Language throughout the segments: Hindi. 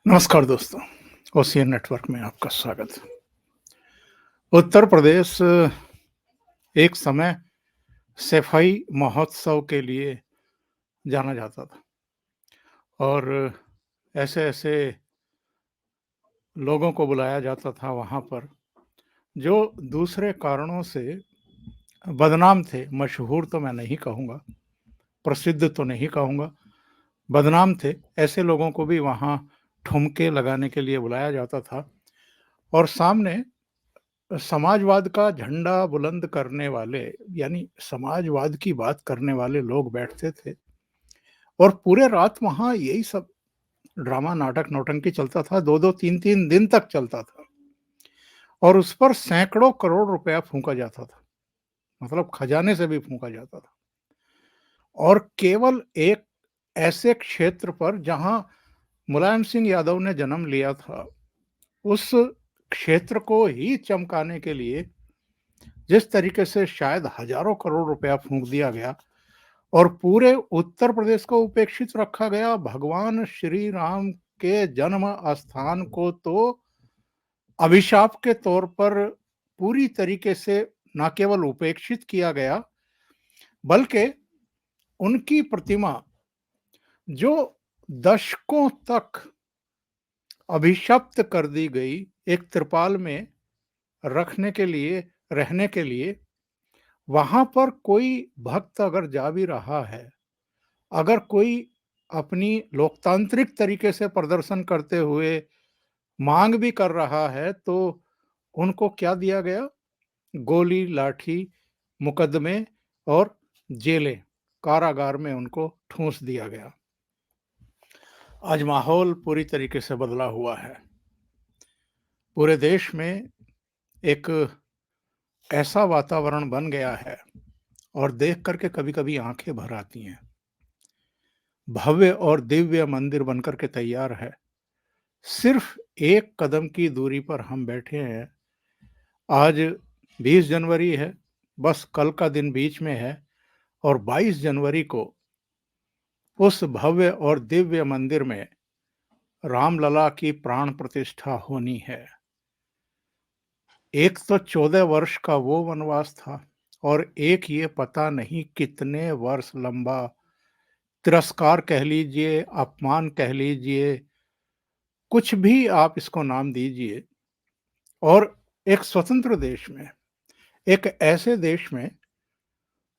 नमस्कार दोस्तों, ओशियन नेटवर्क में आपका स्वागत है। उत्तर प्रदेश एक समय सफाई महोत्सव के लिए जाना जाता था और ऐसे-ऐसे लोगों को बुलाया जाता था वहाँ पर, जो दूसरे कारणों से बदनाम थे। मशहूर तो मैं नहीं कहूँगा, प्रसिद्ध तो नहीं कहूँगा, बदनाम थे। ऐसे लोगों को भी वहाँ ठुमके लगाने के लिए बुलाया जाता था और सामने समाजवाद का झंडा बुलंद करने वाले यानी समाजवाद की बात करने वाले लोग बैठते थे और पूरे रात वहाँ यही सब ड्रामा, नाटक, नौटंकी चलता था। 2-2 3-3 दिन तक चलता था और उस पर सैकड़ों करोड़ रुपया फूँका जाता था। मतलब खजाने से भी फूँका जाता था और केवल एक ऐसे क्षेत्र पर जहाँ मुलायम सिंह यादव ने जन्म लिया था, उस क्षेत्र को ही चमकाने के लिए जिस तरीके से शायद हजारों करोड़ रुपया फूंक दिया गया और पूरे उत्तर प्रदेश को उपेक्षित रखा गया। भगवान श्री राम के जन्म स्थान को तो अभिशाप के तौर पर पूरी तरीके से न केवल उपेक्षित किया गया, बल्कि उनकी प्रतिमा जो दशकों तक अभिशप्त कर दी गई, एक त्रिपाल में रखने के लिए, रहने के लिए, वहां पर कोई भक्त अगर जा भी रहा है, अगर कोई अपनी लोकतांत्रिक तरीके से प्रदर्शन करते हुए मांग भी कर रहा है, तो उनको क्या दिया गया? गोली, लाठी, मुकदमे और जेलें, कारागार में उनको ठूंस दिया गया। आज माहौल पूरी तरीके से बदला हुआ है। पूरे देश में एक ऐसा वातावरण बन गया है और देख करके कभी-कभी आंखें भर आती हैं। भव्य और दिव्य मंदिर बनकर के तैयार है। सिर्फ एक कदम की दूरी पर हम बैठे हैं। आज 20 जनवरी है, बस कल का दिन बीच में है और 22 जनवरी को उस भव्य और दिव्य मंदिर में रामलला की प्राण प्रतिष्ठा होनी है। एक तो 14 वर्ष का वो वनवास था और एक ये पता नहीं कितने वर्ष लंबा तिरस्कार कह लीजिए, अपमान कह लीजिए, कुछ भी आप इसको नाम दीजिए। और एक स्वतंत्र देश में, एक ऐसे देश में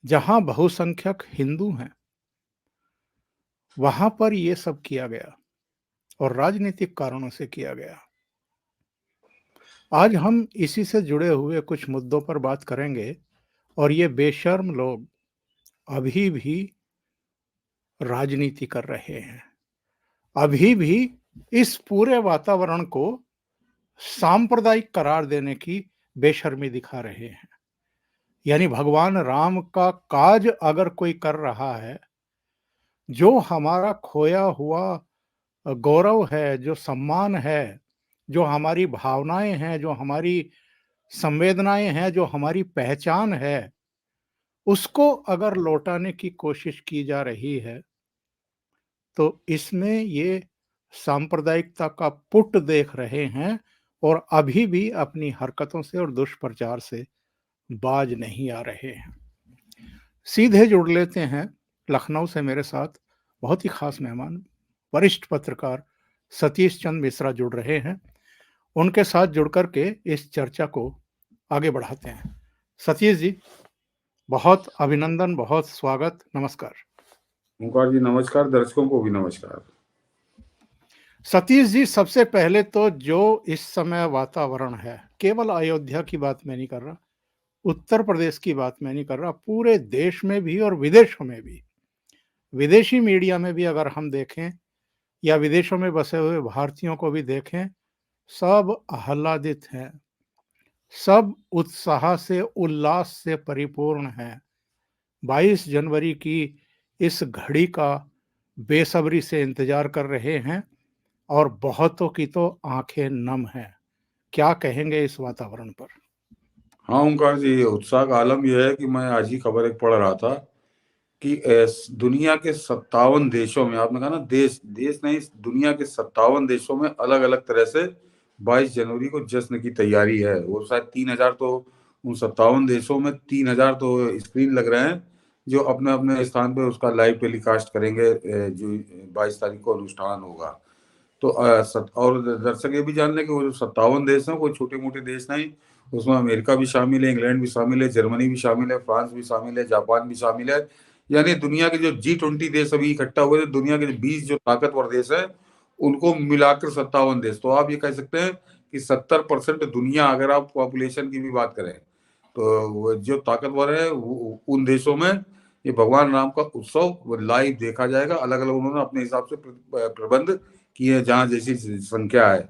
जहां बहुसंख्यक हिंदू हैं, वहां पर ये सब किया गया और राजनीतिक कारणों से किया गया। आज हम इसी से जुड़े हुए कुछ मुद्दों पर बात करेंगे और ये बेशर्म लोग अभी भी राजनीति कर रहे हैं, अभी भी इस पूरे वातावरण को सांप्रदायिक करार देने की बेशर्मी दिखा रहे हैं। यानी भगवान राम का काज अगर कोई कर रहा है, जो हमारा खोया हुआ गौरव है, जो सम्मान है, जो हमारी भावनाएं हैं, जो हमारी संवेदनाएं हैं, जो हमारी पहचान है, उसको अगर लौटाने की कोशिश की जा रही है, तो इसमें ये सांप्रदायिकता का पुट देख रहे हैं और अभी भी अपनी हरकतों से और दुष्प्रचार से बाज नहीं आ रहे हैं। सीधे जुड़ लेते हैं लखनऊ से मेरे साथ बहुत ही खास मेहमान, वरिष्ठ पत्रकार सतीश चंद्र मिश्रा जुड़ रहे हैं। उनके साथ जुड़ करके इस चर्चा को आगे बढ़ाते हैं। सतीश जी, बहुत अभिनंदन, बहुत स्वागत, नमस्कार। ओंकार जी नमस्कार, दर्शकों को भी नमस्कार। सतीश जी, सबसे पहले तो जो इस समय वातावरण है, केवल अयोध्या की बात मैं नहीं कर रहा, उत्तर प्रदेश की बात मैं नहीं कर रहा, पूरे देश में भी और विदेशों में भी, विदेशी मीडिया में भी अगर हम देखें या विदेशों में बसे हुए भारतीयों को भी देखें, सब आह्लादित हैं, सब उत्साह से, उल्लास से परिपूर्ण हैं। 22 जनवरी की इस घड़ी का बेसब्री से इंतजार कर रहे हैं और बहुतों की तो आंखें नम हैं। क्या कहेंगे इस वातावरण पर? हाँ ओंकार जी, उत्साह का आलम यह है कि मैं आज ही खबर एक पढ़ रहा था कि दुनिया के 57 देशों में, आपने कहा ना देश देश नहीं, दुनिया के 57 देशों में अलग अलग तरह से 22 जनवरी को जश्न की तैयारी है। वो शायद 3,000 तो, उन 57 देशों में 3,000 तो स्क्रीन लग रहे हैं जो अपने अपने स्थान पे उसका लाइव टेलीकास्ट करेंगे। जो 22 तारीख को अनुष्ठान होगा। तो और दर्शक ये भी जान लें कि वो जो 57 देश हैं कोई छोटे मोटे देश नहीं। उसमें अमेरिका भी शामिल है, इंग्लैंड भी शामिल है, जर्मनी भी शामिल है, फ्रांस भी शामिल है, जापान भी शामिल है। यानी दुनिया के जो G20 देश अभी इकट्ठा हुए थे, दुनिया के 20 जो ताकतवर देश हैं, उनको मिलाकर 57 देश। तो आप ये कह सकते हैं कि 70% दुनिया, अगर आप पॉपुलेशन की भी बात करें, तो वो जो ताकतवर है उन देशों में ये भगवान राम का उत्सव वो लाइव देखा जाएगा। अलग अलग उन्होंने अपने हिसाब से प्रबंध किए हैं, जहाँ जैसी संख्या है।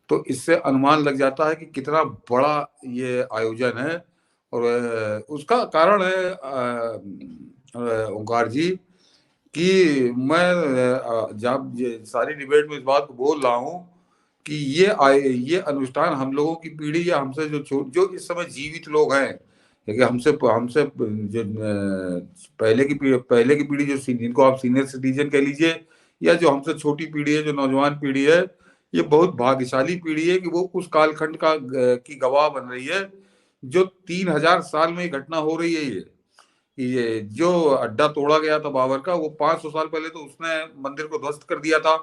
तो इससे अनुमान लग जाता है कि कितना बड़ा ये आयोजन है। और उसका कारण है ओंकार जी, कि मैं जब ये सारी डिबेट में इस बात को बोल रहा हूँ कि ये अनुष्ठान हम लोगों की पीढ़ी या हमसे जो इस समय जीवित लोग हैं, क्योंकि हमसे हमसे जो पहले की पीढ़ी जो जिनको आप सीनियर सिटीजन कह लीजिए, या जो हमसे छोटी पीढ़ी है, जो नौजवान पीढ़ी है, ये बहुत भाग्यशाली पीढ़ी है कि वो उस कालखंड की गवाह बन रही है जो 3,000 साल में घटना हो रही है। ये जो अड्डा तोड़ा गया था बाबर का, वो 500 साल पहले तो उसने मंदिर को ध्वस्त कर दिया था।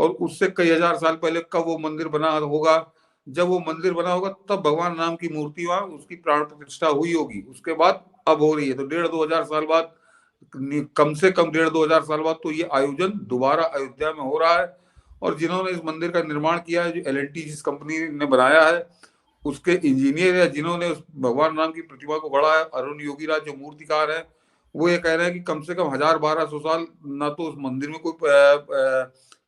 और उससे कई हजार साल पहले कब वो मंदिर बना होगा, जब वो मंदिर बना होगा तब भगवान राम की मूर्ति वहां उसकी प्राण प्रतिष्ठा हुई होगी। उसके बाद अब हो रही है, तो 1,500-2,000 साल बाद, कम से कम 1,500-2,000 साल बाद तो ये आयोजन दोबारा अयोध्या में हो रहा है। और जिन्होंने इस मंदिर का निर्माण किया है, जो L&T जिस कंपनी ने बनाया है, उसके इंजीनियर या जिन्होंने उस भगवान राम की प्रतिमा को गढ़ा है, अरुण योगीराज जो मूर्तिकार है, वो ये कह रहे हैं कि कम से कम 1,000-1,200 साल ना तो उस मंदिर में कोई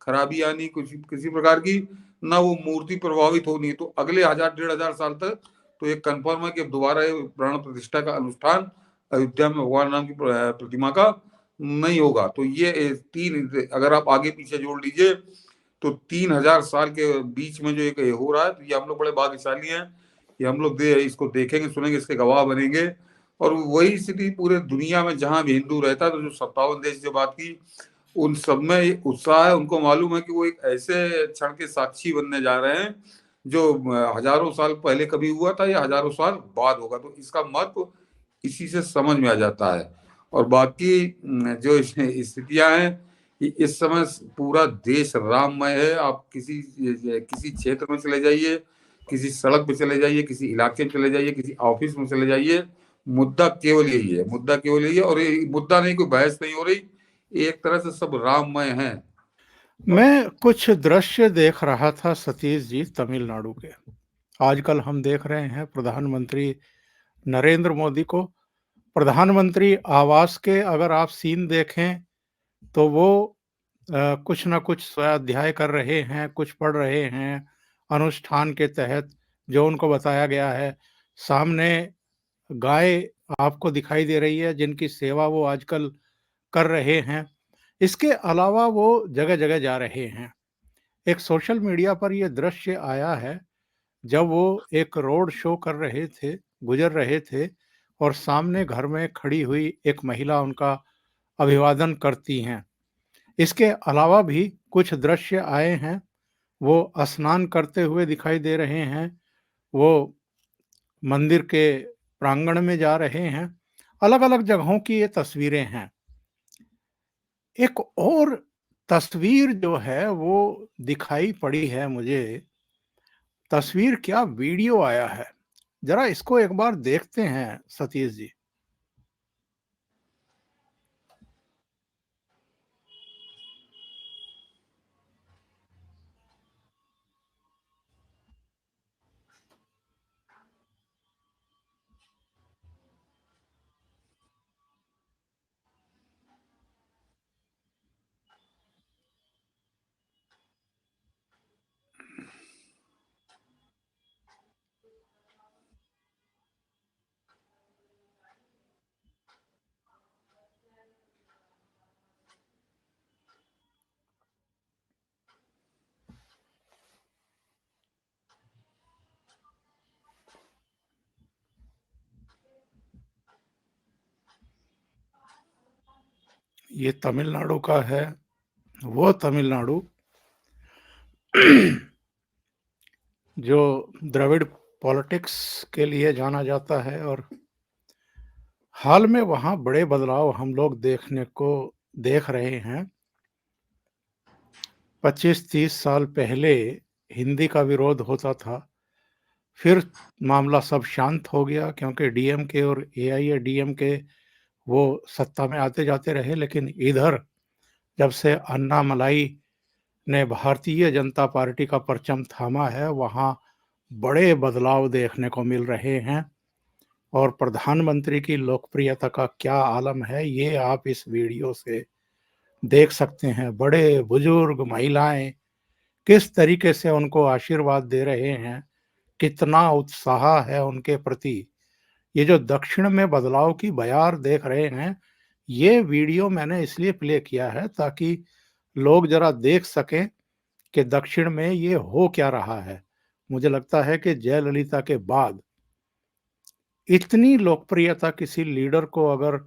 खराबी आनी कुछ किसी प्रकार की, ना वो मूर्ति प्रभावित होनी। तो अगले 1,000-1,500 साल तक तो ये कंफर्म है कि अब दोबारा ये प्राण प्रतिष्ठा का अनुष्ठान अयोध्या में भगवान राम की प्रतिमा का नहीं होगा। तो ये तीन, अगर आप आगे पीछे जोड़ लीजिए, तो 3,000 साल के बीच में जो एक ये हो रहा है, तो ये हम लोग बड़े भाग्यशाली हैं कि हम लोग इसको देखेंगे, सुनेंगे, इसके गवाह बनेंगे। और वही स्थिति पूरे दुनिया में जहां भी हिंदू रहता है, तो जो 57 देश जो बात की, उन सब में ये उत्साह है। उनको मालूम है कि वो एक ऐसे क्षण के साक्षी बनने जा रहे हैं जो हजारों साल पहले कभी हुआ था या हजारों साल बाद होगा। तो इसका महत्व इसी से समझ में आ जाता है। और बाकी जो स्थितियां हैं कि इस समय पूरा देश राममय है। आप किसी किसी क्षेत्र में चले जाइए, किसी सड़क पे चले जाइए, किसी इलाके में चले जाइए, किसी ऑफिस में चले जाइए, मुद्दा केवल यही है, मुद्दा केवल यही है। और ये मुद्दा नहीं, कोई बहस नहीं हो रही, एक तरह से सब राममय है। मैं कुछ दृश्य देख रहा था सतीश जी, तमिलनाडु के। आजकल हम देख रहे हैं प्रधानमंत्री नरेंद्र मोदी को, प्रधानमंत्री आवास के अगर आप सीन देखें तो वो कुछ ना कुछ स्वाध्याय कर रहे हैं, कुछ पढ़ रहे हैं अनुष्ठान के तहत जो उनको बताया गया है। सामने गाय आपको दिखाई दे रही है जिनकी सेवा वो आजकल कर रहे हैं। इसके अलावा वो जगह-जगह जा रहे हैं। एक सोशल मीडिया पर ये दृश्य आया है जब वो एक रोड शो कर रहे थे, गुजर रहे थे और सामने घर में खड़ी हुई एक महिला उनका अभिवादन करती हैं। इसके अलावा भी कुछ दृश्य आए हैं, वो स्नान करते हुए दिखाई दे रहे हैं, वो मंदिर के प्रांगण में जा रहे हैं। अलग-अलग जगहों की ये तस्वीरें हैं। एक और तस्वीर जो है वो दिखाई पड़ी है मुझे, तस्वीर क्या वीडियो आया है। ज़रा इसको एक बार देखते हैं सतीश जी। ये तमिलनाडु का है, वो तमिलनाडु जो द्रविड़ पॉलिटिक्स के लिए जाना जाता है, और हाल में वहाँ बड़े बदलाव हम लोग देख रहे हैं। 25-30 साल पहले हिंदी का विरोध होता था, फिर मामला सब शांत हो गया क्योंकि डीएमके और एआईएडीएमके वो सत्ता में आते जाते रहे। लेकिन इधर जब से अन्नामलाई ने भारतीय जनता पार्टी का परचम थामा है, वहाँ बड़े बदलाव देखने को मिल रहे हैं। और प्रधानमंत्री की लोकप्रियता का क्या आलम है, ये आप इस वीडियो से देख सकते हैं। बड़े बुजुर्ग, महिलाएं किस तरीके से उनको आशीर्वाद दे रहे हैं, कितना उत्साह है उनके प्रति। ये जो दक्षिण में बदलाव की बयार देख रहे हैं, ये वीडियो मैंने इसलिए प्ले किया है ताकि लोग जरा देख सकें कि दक्षिण में ये हो क्या रहा है। मुझे लगता है कि जयललिता के बाद इतनी लोकप्रियता किसी लीडर को अगर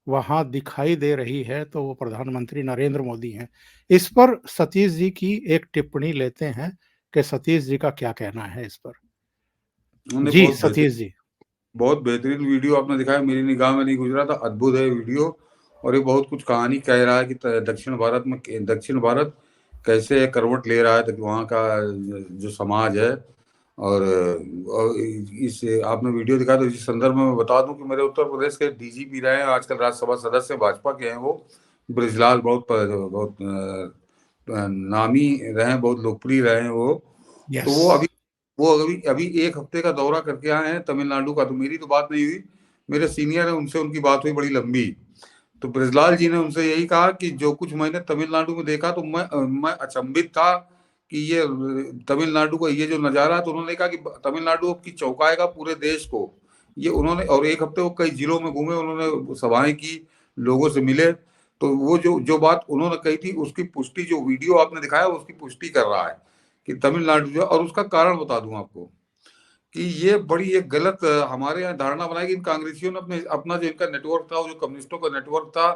वहां दिखाई दे रही है तो वो प्रधानमंत्री नरेंद्र मोदी हैं। इस पर सतीश जी की एक टिप्पणी लेते हैं कि सतीश जी का क्या कहना है इस पर। उन्होंने जी सतीश जी। बहुत बेहतरीन वीडियो आपने दिखाया, मेरी निगाह में नहीं गुजरा था, अद्भुत है वीडियो। और ये बहुत कुछ कहानी कह रहा है कि दक्षिण भारत कैसे करवट ले रहा है, तो वहाँ का जो समाज है। और इस आपने वीडियो दिखाया, तो इस संदर्भ में मैं बता दूं कि मेरे उत्तर प्रदेश के डीजीपी रहे हैं, आजकल राज्यसभा सदस्य भाजपा के हैं वो, ब्रजलाल। बहुत बहुत नामी रहे हैं, बहुत लोकप्रिय रहे हैं वो। तो यस। वो अभी अभी एक हफ्ते का दौरा करके आए हैं तमिलनाडु का। तो मेरी तो बात नहीं हुई, मेरे सीनियर है, उनसे उनकी बात हुई बड़ी लंबी। तो ब्रजलाल जी ने उनसे यही कहा कि जो कुछ मैंने तमिलनाडु में देखा, तो मैं अचंभित था कि ये तमिलनाडु का ये जो नज़ारा। तो उन्होंने कहा कि तमिलनाडु अब की चौंकाएगा पूरे देश को। ये उन्होंने, और एक हफ्ते वो कई जिलों में घूमे, उन्होंने सभाएं की, लोगों से मिले। तो वो जो जो बात उन्होंने कही थी, उसकी पुष्टि जो वीडियो आपने दिखाया उसकी पुष्टि कर रहा है कि तमिलनाडु जो, और उसका कारण बता दूं आपको कि ये बड़ी एक गलत हमारे यहाँ धारणा बनाई कि इन कांग्रेसियों ने अपना जो इनका नेटवर्क था, वो जो कम्युनिस्टों का नेटवर्क था,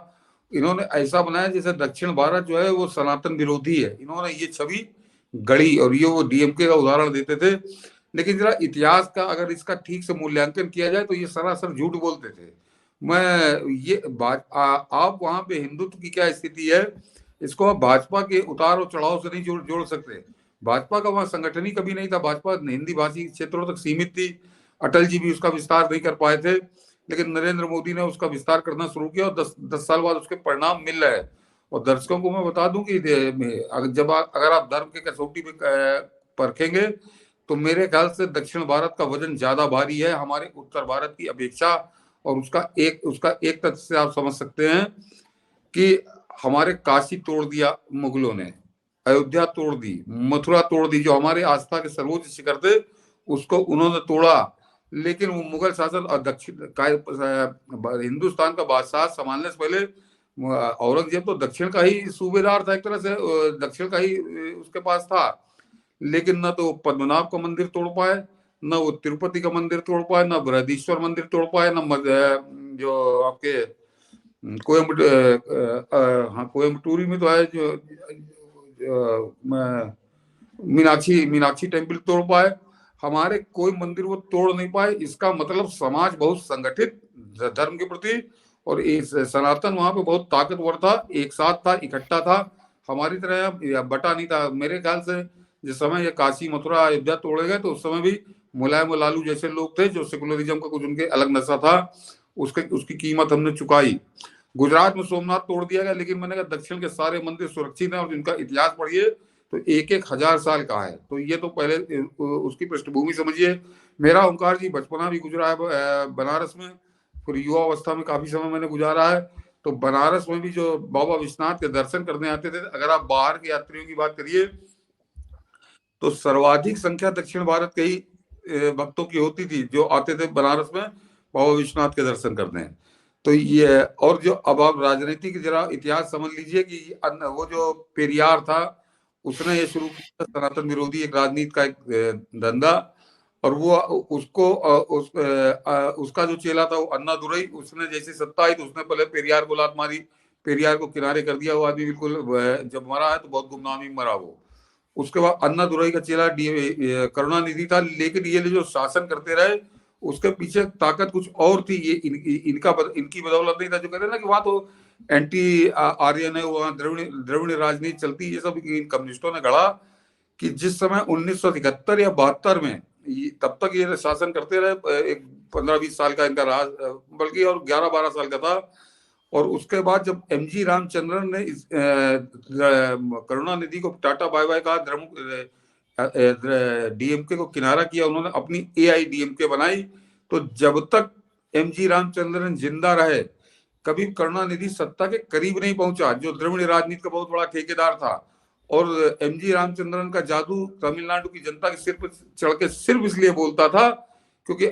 इन्होंने ऐसा बनाया जैसे दक्षिण भारत जो है वो सनातन विरोधी है। इन्होंने ये छवि गढ़ी, और ये वो डीएमके का उदाहरण देते थे। लेकिन जरा इतिहास का अगर इसका ठीक से मूल्यांकन किया जाए तो ये सरासर झूठ बोलते थे। मैं ये बात आप वहां पे हिंदुत्व की क्या स्थिति है, इसको आप भाजपा के उतार और चढ़ाव से नहीं जोड़ सकते। भाजपा का वहां संगठन ही कभी नहीं था, भाजपा हिंदी भाषी क्षेत्रों तक सीमित थी। अटल जी भी उसका विस्तार नहीं कर पाए थे, लेकिन नरेंद्र मोदी ने उसका विस्तार करना शुरू किया, और 10 साल बाद उसके परिणाम मिल रहे हैं। और दर्शकों को मैं बता दूं कि अगर आप धर्म के कसौटी पे परखेंगे, तो मेरे ख्याल से दक्षिण भारत का वजन ज्यादा भारी है हमारे उत्तर भारत की अपेक्षा। और उसका एक तथ्य से आप समझ सकते हैं कि हमारे काशी तोड़ दिया मुगलों ने, अयोध्या तोड़ दी, मथुरा तोड़ दी, जो हमारे आस्था के सर्वोच्च शिखर थे उसको उन्होंने तोड़ा। लेकिन वो मुगल शासन और हिंदुस्तान का बादशाह संभालने से पहले औरंगजेब तो दक्षिण का ही सूबेदार था, एक तरह से दक्षिण का ही उसके पास था। लेकिन न तो पद्मनाभ का मंदिर तोड़ पाए, न वो तिरुपति का मंदिर तोड़ पाए, न बृहदीश्वर मंदिर तोड़ पाए, न जो आपके कोयम्बटूरी में तो है जो मीनाक्षी टेम्पल तोड़ पाए। हमारे कोई मंदिर वो तोड़ नहीं पाए। इसका मतलब समाज बहुत संगठित धर्म के प्रति, और इस सनातन वहां पे बहुत ताकतवर था, एक साथ था, इकट्ठा था, हमारी तरह बटा नहीं था। मेरे ख्याल से जिस समय ये काशी मथुरा अयोध्या तोड़े गए, तो उस समय भी मुलायम लालू जैसे लोग थे जो सेकुलरिज्म का कुछ उनके अलग नशा था, उसकी कीमत हमने चुकाई। गुजरात में सोमनाथ तोड़ दिया गया, लेकिन मैंने कहा दक्षिण के सारे मंदिर सुरक्षित हैं, और जिनका इतिहास पढ़िए तो एक हजार साल का है। तो ये तो पहले उसकी पृष्ठभूमि समझिए। मेरा ओंकार जी बचपना भी गुजरा है बनारस में, फिर युवा अवस्था में काफी समय मैंने गुजारा है। तो बनारस में भी जो बाबा विश्वनाथ के दर्शन करने आते थे, अगर आप बाहर के यात्रियों की बात करिए तो सर्वाधिक संख्या दक्षिण भारत के ही भक्तों की होती थी जो आते थे बनारस में बाबा विश्वनाथ के दर्शन करने। तो ये, और जो अब आप राजनीति की जरा इतिहास समझ लीजिए कि वो जो पेरियार था, उसने ये शुरू किया सनातन विरोधी एक राजनीति का एक धंधा। और वो उसका जो चेला था वो अन्ना दुरई, उसने जैसी सत्ता आई तो उसने पहले पेरियार को लात मारी, पेरियार को किनारे कर दिया। वो आदमी बिल्कुल जब मरा है तो बहुत गुमनामी मरा वो। उसके बाद अन्नादुरई का चेला करुणानिधि था, लेकिन ये जो शासन करते रहे उसके पीछे ताकत कुछ और थी। ये इनकी बदौलत नहीं था। जो कहते हैं ना कि वहां तो एंटी आर्यन है, वहां द्रविड़ राजनीति चलती, ये सब इन कम्युनिस्टों ने गढ़ा कि जिस समय 1971 या 72 में तब तक ये शासन करते रहे, एक 15-20 साल का इनका राज, बल्कि और 11-12 साल का था। और उसके बाद जब एमजी रामचंद्रन ने इस करुणानिधि को टाटा बाय बाय कहा, डीएमके को किनारा किया, उन्होंने अपनी एआईडीएमके बनाई। तो जब तक एमजी रामचंद्रन जिंदा रहे कभी करुणानिधि सत्ता के करीब नहीं पहुंचा, जो द्रविड़ राजनीति का बहुत बड़ा ठेकेदार था। और एमजी रामचंद्रन का जादू तमिलनाडु की जनता के सिर पर चढ़ के सिर्फ इसलिए बोलता था क्योंकि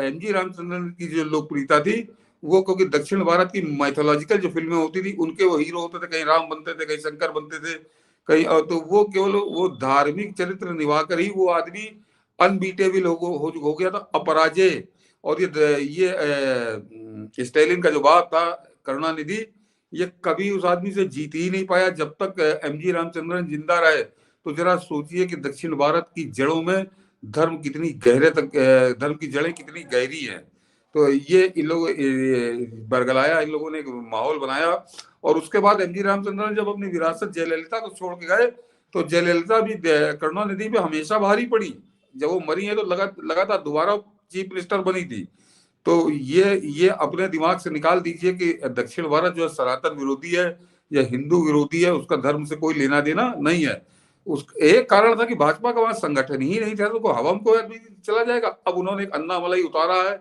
एमजी रामचंद्रन की जो लोकप्रियता थी वो क्योंकि दक्षिण भारत की माइथोलॉजिकल जो फिल्में होती थी उनके वो हीरो होते थे, कहीं राम बनते थे, कहीं शंकर बनते थे, कहीं, तो वो केवल वो धार्मिक चरित्र निभाकर ही वो आदमी अनबीटेबल हो गया था, अपराजय। और ये स्टालिन का जो बाप था करुणानिधि, ये कभी उस आदमी से जीत ही नहीं पाया जब तक एमजी रामचंद्रन जिंदा रहे। तो जरा सोचिए कि दक्षिण भारत की जड़ों में धर्म कितनी गहरे तक, धर्म की जड़ें कितनी गहरी हैं। तो ये इन लोगों बरगलाया, इन लोगों ने एक माहौल बनाया। और उसके बाद एमजी रामचंद्रन जब अपनी विरासत जयललिता को छोड़ के गए तो जयललिता भी करुणानिधि पे हमेशा भारी पड़ी। जब वो मरी है तो लगातार दोबारा चीफ मिनिस्टर बनी थी। तो ये अपने दिमाग से निकाल दीजिए कि दक्षिण भारत जो है सनातन विरोधी है या हिंदू विरोधी है, उसका धर्म से कोई लेना देना नहीं है। उस एक कारण था कि भाजपा का वहां संगठन ही नहीं था, तो हवा में कोई आदमी चला जाएगा। अब उन्होंने एक अन्नामलाई उतारा है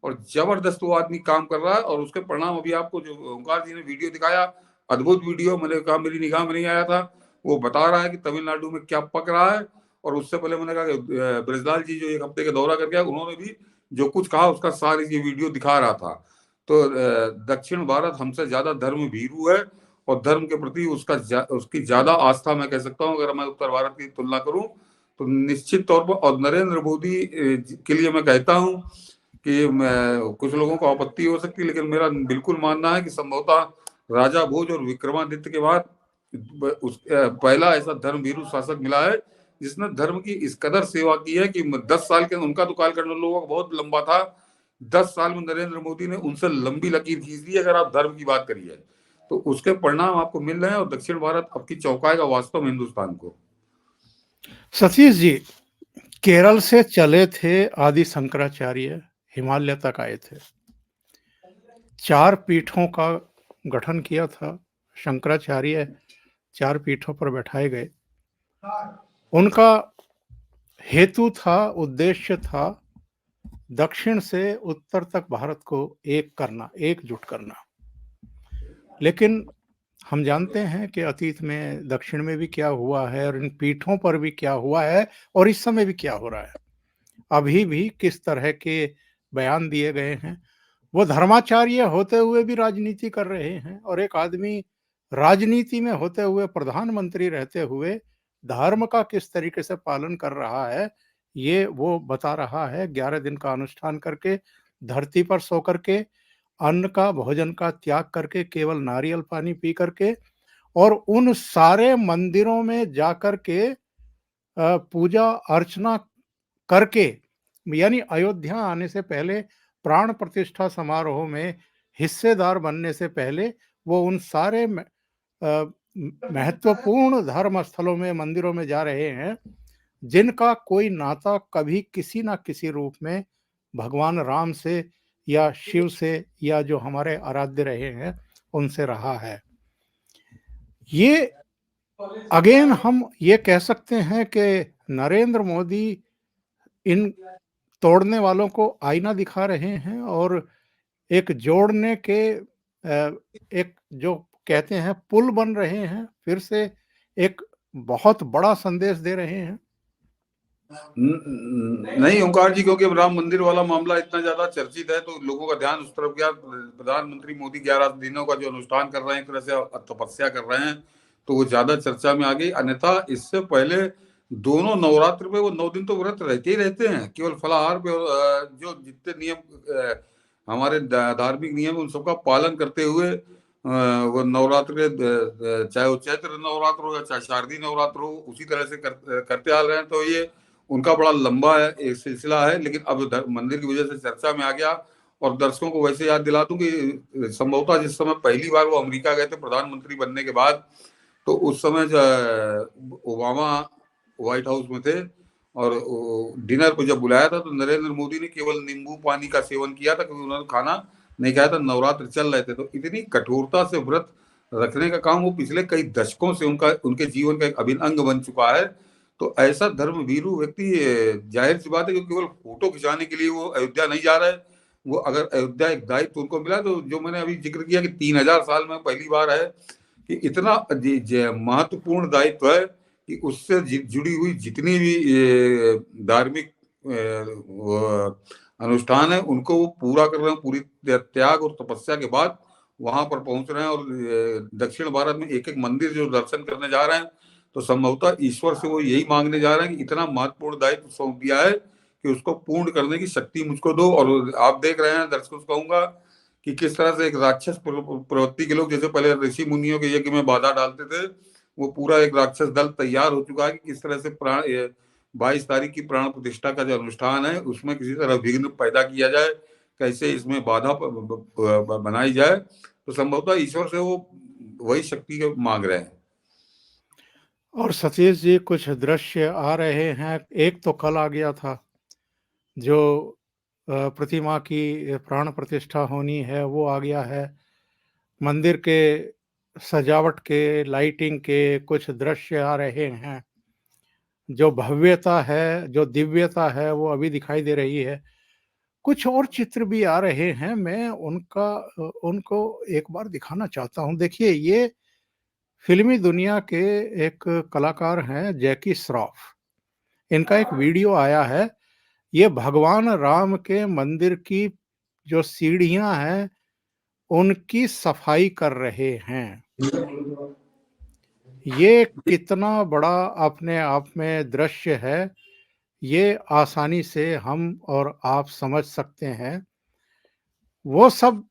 और जबरदस्त वो आदमी काम कर रहा है। और उसके परिणाम अभी आपको जो ओंकार जी ने वीडियो दिखाया, अद्भुत वीडियो, मैंने कहा मेरी निगाह में नहीं आया था, वो बता रहा है कि तमिलनाडु में क्या पक रहा है। और उससे पहले मैंने कहा कि ब्रजलाल जी जो एक हफ्ते का दौरा करके आए, उन्होंने भी जो कुछ कहा उसका सारी ये वीडियो दिखा रहा था। तो दक्षिण भारत हमसे ज्यादा धर्म भीरू है और धर्म के प्रति उसकी ज्यादा आस्था मैं कह सकता हूँ अगर मैं उत्तर भारत की तुलना करूं तो निश्चित तौर पर। और नरेंद्र मोदी के लिए मैं कहता हूं कि कुछ लोगों को आपत्ति हो सकती है, लेकिन मेरा बिल्कुल मानना है कि संभवतः राजा भोज और विक्रमादित्य के बाद पहला ऐसा धर्म भीरू शासक मिला है जिसने धर्म की इस कदर सेवा की है कि 10 साल के, उनका तो कालखंड लोगों का बहुत लंबा था, 10 साल में नरेंद्र मोदी ने उनसे लंबी लकीर खींच दी। अगर आप धर्म की बात करिए तो उसके परिणाम आपको मिल रहे हैं और दक्षिण भारत अब की चौंकाएगा वास्तव में हिंदुस्तान को। सतीश जी, केरल से चले थे आदि शंकराचार्य, हिमालय तक आए थे, 4 पीठों का गठन किया था शंकराचार्य, 4 पीठों पर बैठाए गए। उनका हेतु था, उद्देश्य था दक्षिण से उत्तर तक भारत को एक करना, एकजुट करना। लेकिन हम जानते हैं कि अतीत में दक्षिण में भी क्या हुआ है और इन पीठों पर भी क्या हुआ है और इस समय भी क्या हो रहा है, अभी भी किस तरह के बयान दिए गए हैं। वो धर्माचार्य होते हुए भी राजनीति कर रहे हैं और एक आदमी राजनीति में होते हुए, प्रधानमंत्री रहते हुए धर्म का किस तरीके से पालन कर रहा है, ये वो बता रहा है। 11 दिन का अनुष्ठान करके, धरती पर सो करके, अन्न का, भोजन का त्याग करके, केवल नारियल पानी पी करके, और उन सारे मंदिरों में जाकर के पूजा अर्चना करके, यानी अयोध्या आने से पहले, प्राण प्रतिष्ठा समारोह में हिस्सेदार बनने से पहले वो उन सारे महत्वपूर्ण धर्म स्थलों में, मंदिरों में जा रहे हैं जिनका कोई नाता कभी किसी ना किसी रूप में भगवान राम से या शिव से या जो हमारे आराध्य रहे हैं उनसे रहा है। ये अगेन हम ये कह सकते हैं कि नरेंद्र मोदी इन तोड़ने वालों को आईना दिखा रहे हैं और एक जोड़ने के, एक जो कहते हैं पुल बन रहे हैं, फिर से एक बहुत बड़ा संदेश दे रहे हैं। नहीं ओंकार जी, क्योंकि अब राम मंदिर वाला मामला इतना ज्यादा चर्चित है तो लोगों का ध्यान उस तरफ गया। प्रधानमंत्री मोदी 11 दिनों का जो अनुष्ठान कर रहे हैं, एक तरह से तपस्या कर रहे हैं, तो वो ज्यादा चर्चा में आ गई। अन्यथा इससे पहले दोनों नवरात्र पे वो 9 दिन तो व्रत रहते ही रहते हैं, केवल फलाहार पे जो जितने नियम हमारे धार्मिक नियम उन सबका पालन करते हुए वो नवरात्र के चाहे वो चैत्र नवरात्र हो या चाहे शारदीय नवरात्र हो, उसी तरह से करते आ रहे हैं। तो ये उनका बड़ा लंबा है एक सिलसिला है, लेकिन अब मंदिर की वजह से चर्चा में आ गया। और दर्शकों को वैसे याद दिला दूं कि संभवतः जिस समय पहली बार वो अमेरिका गए थे प्रधानमंत्री बनने के बाद, तो उस समय ओबामा व्हाइट हाउस में थे, और डिनर को जब बुलाया था तो नरेंद्र मोदी ने केवल नींबू पानी का सेवन किया था, क्योंकि उन्होंने खाना नहीं खाया था, नवरात्र चल रहे थे। तो इतनी कठोरता से व्रत रखने का काम वो पिछले कई दशकों से उनके जीवन का एक अभिन्न अंग बन चुका है। तो ऐसा धर्म भीरू व्यक्ति, जाहिर सी बात है कि केवल फोटो खिंचाने के लिए वो अयोध्या नहीं जा रहा है। वो अगर अयोध्या एक दायित्व उनको मिला, तो जो मैंने अभी जिक्र किया कि 3000 साल में पहली बार है कि इतना महत्वपूर्ण दायित्व है कि उससे जुड़ी हुई जितनी भी धार्मिक अनुष्ठान है उनको वो पूरा कर रहे हैं, पूरी त्याग और तपस्या के बाद वहां पर पहुंच रहे हैं। और दक्षिण भारत में एक एक मंदिर जो दर्शन करने जा रहे हैं, तो संभवतः ईश्वर से वो यही मांगने जा रहे हैं कि इतना महत्वपूर्ण दायित्व सौंप दिया है कि उसको पूर्ण करने की शक्ति मुझको दो। और आप देख रहे हैं, दर्शकों से कहूंगा कि किस तरह से एक राक्षस प्रवृत्ति के लोग, जैसे पहले ऋषि मुनियों के यज्ञ में बाधा डालते थे, वो पूरा एक राक्षस दल तैयार हो चुका है कि किस तरह से प्राण 22 तारीख की प्राण प्रतिष्ठा का जो अनुष्ठान है उसमें किसी तरह विघ्न पैदा किया जाए, कैसे इसमें बाधा बनाई जाए। तो संभवतः ईश्वर से वो वही शक्ति मांग रहे हैं। और सतीश जी, कुछ दृश्य आ रहे हैं। एक तो कल आ गया था, जो प्रतिमा की प्राण प्रतिष्ठा होनी है वो आ गया है। मंदिर के सजावट के, लाइटिंग के कुछ दृश्य आ रहे हैं। जो भव्यता है, जो दिव्यता है, वो अभी दिखाई दे रही है। कुछ और चित्र भी आ रहे हैं, मैं उनको एक बार दिखाना चाहता हूँ। देखिए, ये फिल्मी दुनिया के एक कलाकार हैं, जैकी श्रॉफ। इनका एक वीडियो आया है। ये भगवान राम के मंदिर की जो सीढ़ियां हैं, उनकी सफाई कर रहे हैं। ये कितना बड़ा अपने आप में दृश्य है, ये आसानी से हम और आप समझ सकते हैं। वो सब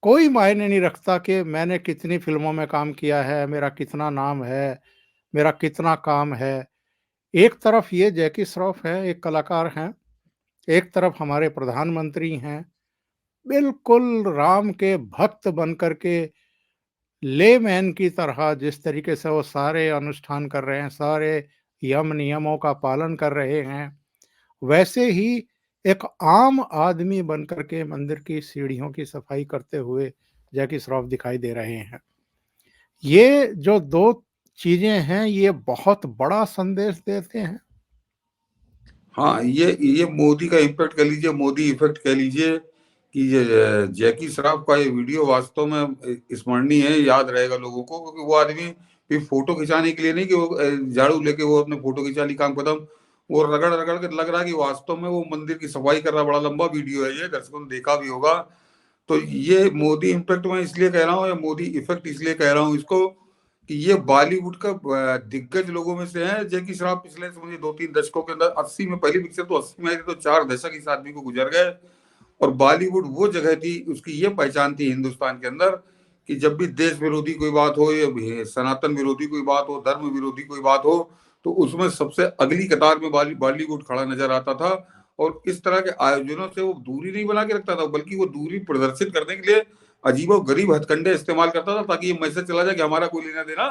कोई मायने नहीं रखता कि मैंने कितनी फ़िल्मों में काम किया है, मेरा कितना नाम है, मेरा कितना काम है। एक तरफ ये जैकी श्रॉफ है, एक कलाकार हैं, एक तरफ हमारे प्रधानमंत्री हैं, बिल्कुल राम के भक्त बनकर के लेमैन की तरह जिस तरीके से वो सारे अनुष्ठान कर रहे हैं, सारे यम नियमों का पालन कर रहे हैं, वैसे ही एक आम आदमी बनकर के मंदिर की सीढ़ियों की सफाई करते हुए जैकी श्रॉफ दिखाई दे रहे हैं। ये जो दो चीजें हैं, ये बहुत बड़ा संदेश देते हैं। हाँ, ये मोदी का इम्पैक्ट कह लीजिए, मोदी इफेक्ट कह लीजिए कि ये जैकी श्रॉफ का ये वीडियो वास्तव में स्मरणीय है, याद रहेगा लोगों को, क्योंकि वो आदमी भी फोटो खिंचाने के लिए नहीं कि वो झाड़ू लेके वो अपने फोटो खिंचा ली, काम खत्म। वो रगड़ रगड़ के लग रहा है कि वास्तव में वो मंदिर की सफाई कर रहा। बड़ा लंबा वीडियो है ये, दर्शकों ने देखा भी होगा। तो ये मोदी इम्पैक्ट मैं इसलिए कह रहा हूँ, या मोदी इफेक्ट इसलिए कह रहा हूँ इसको, कि ये बॉलीवुड का दिग्गज लोगों में से है। जैकी श्रॉफ पिछले समझिए 2-3 दशकों के अंदर, 80 में पहली पिक्चर तो 80 में आई थी, तो 4 दशक इस आदमी को गुजर गए। और बॉलीवुड वो जगह थी, उसकी ये पहचान थी हिंदुस्तान के अंदर कि जब भी देश विरोधी कोई बात हो या सनातन विरोधी कोई बात हो, धर्म विरोधी कोई बात हो, तो उसमें सबसे अगली कतार में बॉलीवुड खड़ा नजर आता था। और इस तरह के आयोजनों से वो दूरी नहीं बना के रखता था, बल्कि वो दूरी प्रदर्शित करने के लिए अजीबो गरीब हथकंडे इस्तेमाल करता था, ताकि ये मैसेज चला जाए कि हमारा कोई लेना देना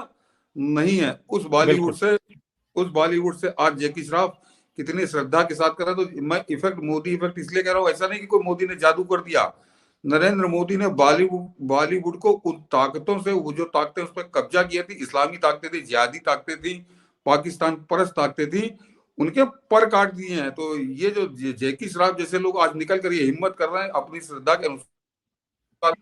नहीं है उस बिल्कुल। बॉलीवुड से आज जैकी श्रॉफ कितनी श्रद्धा के साथ कर रहा है। तो मैं इफेक्ट, मोदी इफेक्ट इसलिए कह रहा हूँ, ऐसा नहीं कि कोई मोदी ने जादू कर दिया। नरेंद्र मोदी ने बॉलीवुड को उन ताकतों से, वो जो ताकतें उस पर कब्जा किया थी, इस्लामी ताकतें थी, जिहादी ताकतें थी, पाकिस्तान परस्त ताकतें थी, उनके पर काट दिए हैं। तो ये जो जैकी श्रॉफ जैसे लोग आज निकल कर ये हिम्मत कर रहे हैं अपनी श्रद्धा के अनुसार,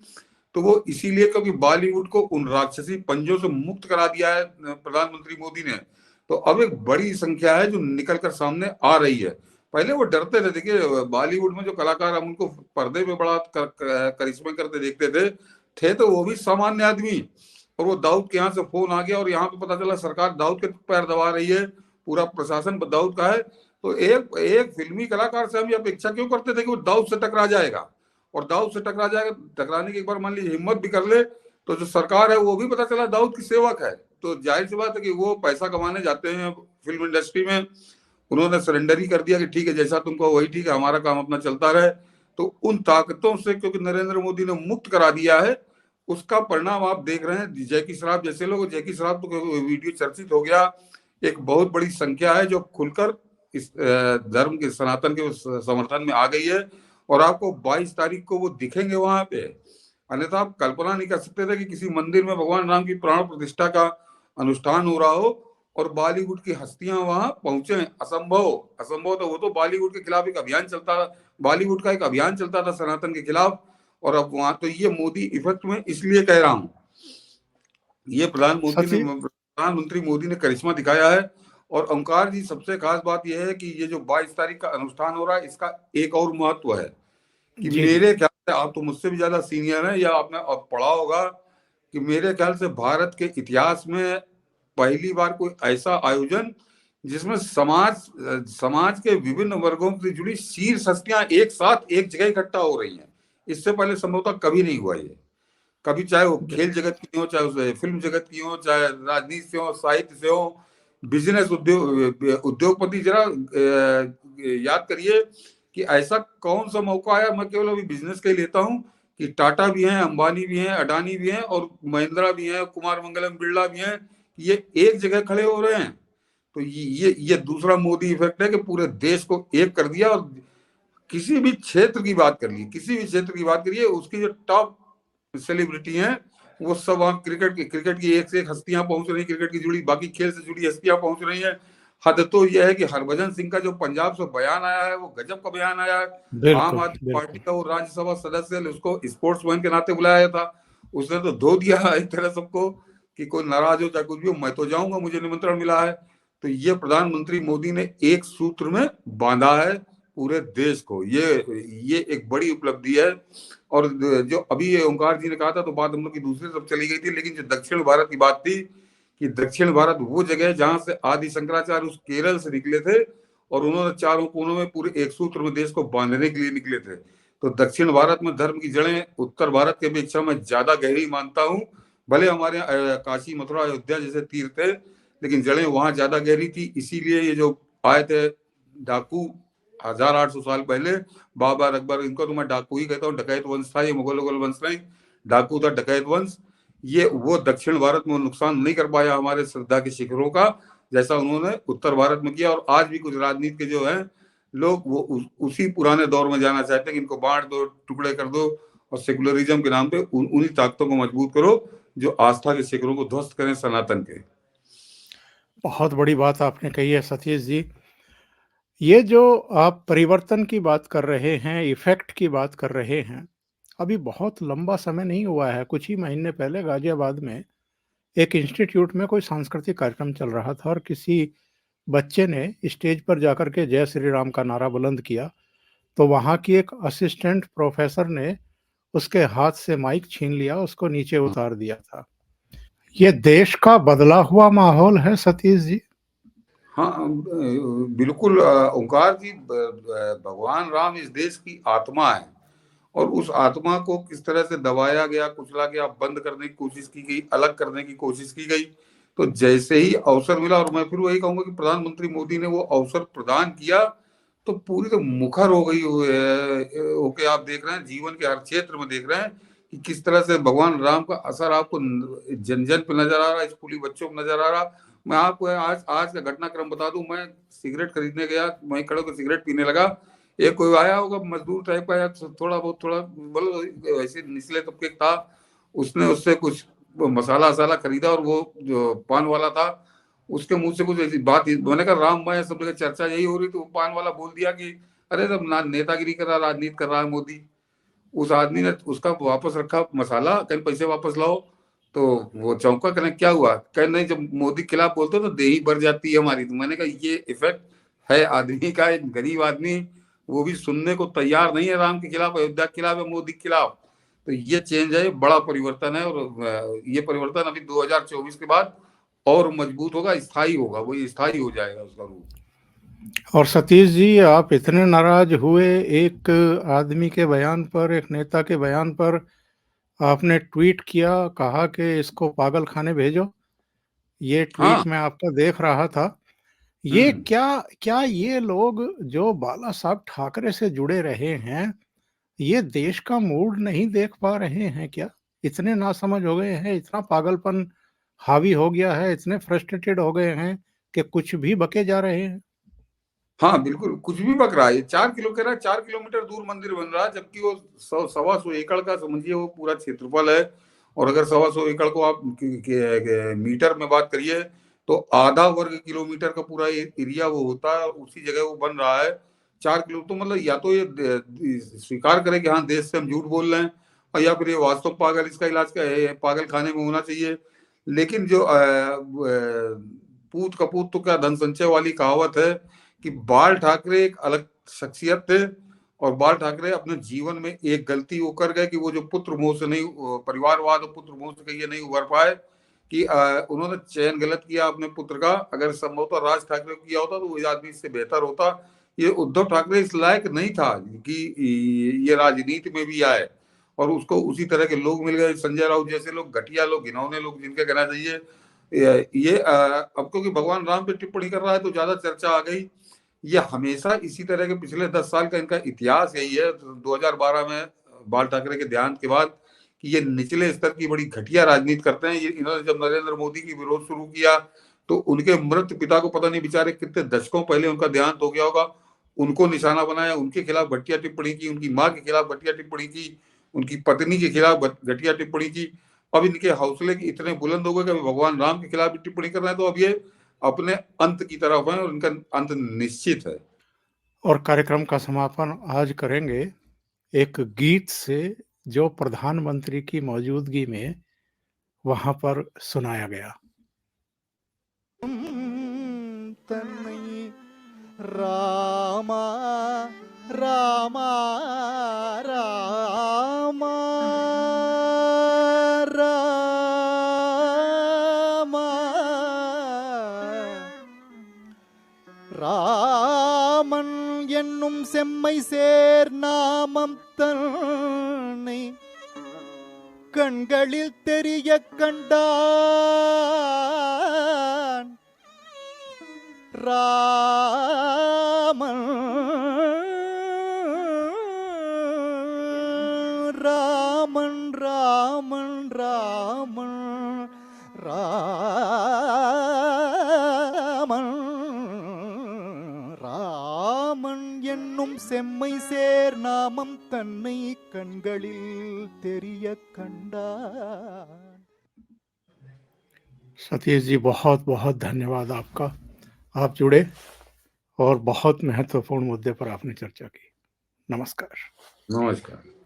तो वो इसीलिए क्योंकि बॉलीवुड को उन राक्षसी पंजों से मुक्त करा दिया है प्रधानमंत्री मोदी ने। तो अब एक बड़ी संख्या है जो निकल कर सामने आ रही है। पहले वो डरते थे। देखिए, बॉलीवुड में जो कलाकार हम उनको पर्दे पे बड़ा करिश्मे करते देखते थे तो वो भी सामान्य आदमी। और वो दाऊद के यहाँ से फोन आ गया और यहाँ पे पता चला सरकार दाऊद के पैर दबा रही है, पूरा प्रशासन दाऊद का है। तो एक एक फिल्मी कलाकार से हम ये अपेक्षा क्यों करते थे कि वो दाऊद से टकरा जाएगा, और दाऊद से टकराने की एक बार मान लीजिए हिम्मत भी कर ले, तो जो सरकार है वो भी पता चला दाऊद की सेवक है। तो जाहिर सी बात है कि वो पैसा कमाने जाते हैं फिल्म इंडस्ट्री में, उन्होंने सरेंडर ही कर दिया कि ठीक है जैसा तुमको वही ठीक है, हमारा काम अपना चलता रहे। तो उन ताकतों से क्योंकि नरेंद्र मोदी ने मुक्त करा दिया है, उसका परिणाम आप देख रहे हैं। जैकी श्रॉफ जैसे लोग, जैकी श्रॉफ तो वीडियो चर्चित हो गया, एक बहुत बड़ी संख्या है जो खुलकर इस धर्म के, सनातन के समर्थन में आ गई है। और आपको 22 तारीख को वो दिखेंगे वहां पे, अन्यथा आप कल्पना नहीं कर सकते थे कि किसी मंदिर में भगवान राम की प्राण प्रतिष्ठा का अनुष्ठान हो रहा हो और बॉलीवुड की हस्तियां वहां पहुंचे। असंभव, असंभव। तो वो तो बॉलीवुड के खिलाफ एक अभियान चलता, बॉलीवुड का एक अभियान चलता था सनातन के खिलाफ, और अब वहां तो ये मोदी इफेक्ट में इसलिए कह रहा हूं, ये प्रधानमंत्री मोदी ने करिश्मा दिखाया है। और ओंकार जी, सबसे खास बात यह है कि ये जो 22 तारीख का अनुष्ठान हो रहा है, इसका एक और महत्व है कि जी जी मेरे ख्याल से, आप तो मुझसे भी ज्यादा सीनियर हैं या आपने पढ़ा होगा, कि मेरे ख्याल से भारत के इतिहास में पहली बार कोई ऐसा आयोजन जिसमें समाज के विभिन्न वर्गों से जुड़ी शीर्ष हस्तियां एक साथ एक जगह इकट्ठा हो रही हैं। इससे पहले संभवतः कभी नहीं हुआ ये। कभी, चाहे वो खेल जगत की हो, चाहे उसे फिल्म जगत की हो, चाहे राजनीति से हो, साहित्य से हो, बिजनेस उद्योगपति, जरा याद करिए कि ऐसा कौन सा मौका आया, मैं केवल अभी बिजनेस का ही लेता हूं, कि टाटा भी हैं, अंबानी भी हैं, अडानी भी हैं, और महिंद्रा भी हैं, कुमार मंगलम बिरला भी हैं, ये एक जगह खड़े हो रहे हैं। तो ये दूसरा मोदी इफेक्ट है कि पूरे देश को एक कर दिया। और किसी भी क्षेत्र की बात करिए, किसी भी क्षेत्र की बात करिए, उसकी जो टॉप सेलिब्रिटी हैं वो सब वहां क्रिकेट की एक से एक हस्तियां पहुंच रही, क्रिकेट की जुड़ी, बाकी खेल से जुड़ी हस्तियां पहुंच रही हैं। हद तो यह है कि हरभजन सिंह का जो पंजाब से बयान आया है, वो गजब का बयान आया है। आम बिल्कुल आदमी पार्टी बिल्कुल। का वो राज्यसभा सदस्य, उसको स्पोर्ट्समैन के नाते बुलाया था, उसने तो धो दिया एक तरह सबको कि कोई नाराज हो चाहे कुछ भी हो, मैं तो जाऊंगा, मुझे निमंत्रण मिला है। तो ये प्रधानमंत्री मोदी ने एक सूत्र में बांधा है पूरे देश को, ये एक बड़ी उपलब्धि है। और जो अभी ओंकार जी ने कहा था, तो बात हम लोग की दूसरी तरफ चली गई थी, लेकिन जो दक्षिण भारत की बात थी, कि दक्षिण भारत वो जगह है जहां से आदि शंकराचार्य उस केरल से निकले थे, और उन्होंने चारों कोनों में पूरे एक सूत्र में देश को बांधने के लिए निकले थे। तो दक्षिण भारत में धर्म की जड़ें उत्तर भारत की अपेक्षा में ज्यादा गहरी मानता हूँ। भले हमारे काशी, मथुरा, अयोध्या जैसे तीर्थ थे, लेकिन जड़ें वहां ज्यादा गहरी थी। इसीलिए ये जो आए थे डाकू 1800 साल पहले, बाबर, अकबर, इनको तो मैं डाकू ही कहता हूँ, डकैत वंश था ये, मुगल वंश नहीं, डाकू था, डकैत वंश। ये वो दक्षिण भारत में नुकसान नहीं कर पाया हमारे श्रद्धा के शिखरों का, जैसा उन्होंने उत्तर भारत में किया। और आज भी कुछ राजनीति के जो है लोग, वो उसी पुराने दौर में जाना चाहते हैं कि इनको बांट दो, टुकड़े कर दो, और सेकुलरिज्म के नाम पे उन्हीं ताकतों को मजबूत करो जो आस्था के शिखरों को ध्वस्त करें सनातन के। बहुत बड़ी बात आपने कही है सतीश जी। ये जो आप परिवर्तन की बात कर रहे हैं, इफ़ेक्ट की बात कर रहे हैं, अभी बहुत लंबा समय नहीं हुआ है। कुछ ही महीने पहले गाज़ियाबाद में एक इंस्टीट्यूट में कोई सांस्कृतिक कार्यक्रम चल रहा था और किसी बच्चे ने स्टेज पर जाकर के जय श्री राम का नारा बुलंद किया, तो वहाँ की एक असिस्टेंट प्रोफ़ेसर ने उसके हाथ से माइक छीन लिया, उसको नीचे उतार दिया था। ये देश का बदला हुआ माहौल है सतीश जी। हाँ, बिल्कुल ओंकार जी, भगवान राम इस देश की आत्मा है, और उस आत्मा को किस तरह से दबाया गया, कुचला गया, बंद करने की कोशिश की गई, अलग करने की कोशिश की गई। तो जैसे ही अवसर मिला, और मैं फिर वही कहूंगा कि प्रधानमंत्री मोदी ने वो अवसर प्रदान किया, तो पूरी तो मुखर हो गई होके आप देख रहे हैं, जीवन के हर क्षेत्र में देख रहे हैं कि किस तरह से भगवान राम का असर आपको जन जन पे नजर आ रहा है, स्कूली बच्चों को नजर आ रहा। मैं आपको आज आज का घटनाक्रम बता दूं, मैं सिगरेट खरीदने गया, वहीं खड़े होकर सिगरेट पीने लगा, एक कोई आया होगा मजदूर टाइप का, या थोड़ा बहुत, थोड़ा बोलो वैसे निचले तबके था, उसने उससे कुछ मसाला वसाला खरीदा, और वो जो पान वाला था उसके मुंह से कुछ ऐसी बात, मैंने कहा राम मैं, सब जगह चर्चा यही हो रही, तो पान वाला बोल दिया कि अरे सब नेतागिरी कर रहा, राजनीति कर रहा है मोदी। उस आदमी ने उसका वापस रखा मसाला, कहीं पैसे वापस लाओ। तो वो चौंका, कहने क्या हुआ, कह नहीं जब मोदी के खिलाफ बोलते तो देही भर जाती है हमारी। तो मैंने कहा ये इफेक्ट है आदमी का, एक गरीब आदमी वो भी सुनने को तैयार नहीं है राम के खिलाफ, अयोध्या के खिलाफ है, मोदी के खिलाफ। तो ये चेंज है, बड़ा परिवर्तन है, और ये परिवर्तन अभी 2024 के बाद और मजबूत होगा, स्थायी होगा, वो स्थायी हो जाएगा उसका रूप। और सतीश जी, आप इतने नाराज हुए एक आदमी के बयान पर, एक नेता के बयान पर, आपने ट्वीट किया, कहा कि इसको पागल खाने भेजो। ये हाँ। ट्वीट मैं आपका देख रहा था। ये हम्म। क्या ये लोग जो बाला साहब ठाकरे से जुड़े रहे हैं, ये देश का मूड नहीं देख पा रहे हैं क्या? इतने नासमझ हो गए हैं, इतना पागलपन हावी हो गया है, इतने फ्रस्ट्रेटेड हो गए हैं कि कुछ भी बके जा रहे हैं। हाँ, बिल्कुल, कुछ भी बक रहा है। ये 4 किलो कह रहा है, 4 किलोमीटर दूर मंदिर बन रहा है, जबकि वो सवा सौ एकड़ का समझिए वो पूरा क्षेत्रफल है। और अगर सवा सौ एकड़ को आप मीटर में बात करिए तो आधा वर्ग किलोमीटर का पूरा एरिया वो होता है, और उसी जगह वो बन रहा है। 4 किलो तो मतलब या तो ये स्वीकार करे कि हाँ देश से हम झूठ बोल रहे हैं, और या फिर ये वास्तव पागल, इसका इलाज का है, पागल खाने में होना चाहिए। लेकिन जो पूत कपूत तो क्या धन संचय वाली कहावत है कि बाल ठाकरे एक अलग शख्सियत थे, और बाल ठाकरे अपने जीवन में एक गलती वो कर गए कि वो जो पुत्र मोह से नहीं, परिवारवाद और पुत्र मोह से कहिए नहीं उभर पाए, कि उन्होंने चयन गलत किया अपने पुत्र का। अगर संभवतः राज ठाकरे को किया होता तो वो आदमी इससे बेहतर होता। ये उद्धव ठाकरे इस लायक नहीं था कि ये राजनीति में भी आए, और उसको उसी तरह के लोग मिल गए, संजय राउत जैसे लोग, घटिया लोग, घिनौने लोग, जिनका कहना चाहिए ये अब क्योंकि भगवान राम पे टिप्पणी कर रहा है तो ज्यादा चर्चा आ गई। ये हमेशा इसी तरह के पिछले 10 साल का इनका इतिहास यही है। 2012 में बाल ठाकरे के देहांत के बाद कि ये निचले स्तर की बड़ी घटिया राजनीति करते हैं। ये इन्होंने जब नरेंद्र मोदी की विरोध शुरू किया तो उनके मृत पिता को पता नहीं बेचारे कितने दशकों पहले उनका देहांत हो गया होगा, उनको निशाना बनाया, उनके खिलाफ घटिया टिप्पणी की, उनकी माँ के खिलाफ घटिया टिप्पणी की, उनकी पत्नी के खिलाफ घटिया टिप्पणी की। अब इनके हौसले इतने बुलंद हो गए कि अभी भगवान राम के खिलाफ भी टिप्पणी कर रहे हैं, तो अब ये अपने अंत की तरफ है और इनका अंत निश्चित है। और कार्यक्रम का समापन आज करेंगे एक गीत से, जो प्रधानमंत्री की मौजूदगी में वहां पर सुनाया गया। तन्नै रामा रामा रामा रामा ராமன் என்னும் செம்மை சேர் நாமம் தன்னை கண்களில் தெரிய கண்டான். ராமன் ராமன் ராமன் ராமன் ராமன் ராமன் என்னும் செம்மை சேர் நாமம் தன்னை கண்களில் தெரிய கண்டான். सतीश जी, बहुत बहुत धन्यवाद आपका। आप जुड़े और बहुत महत्वपूर्ण मुद्दे पर आपने चर्चा की। नमस्कार। नमस्कार।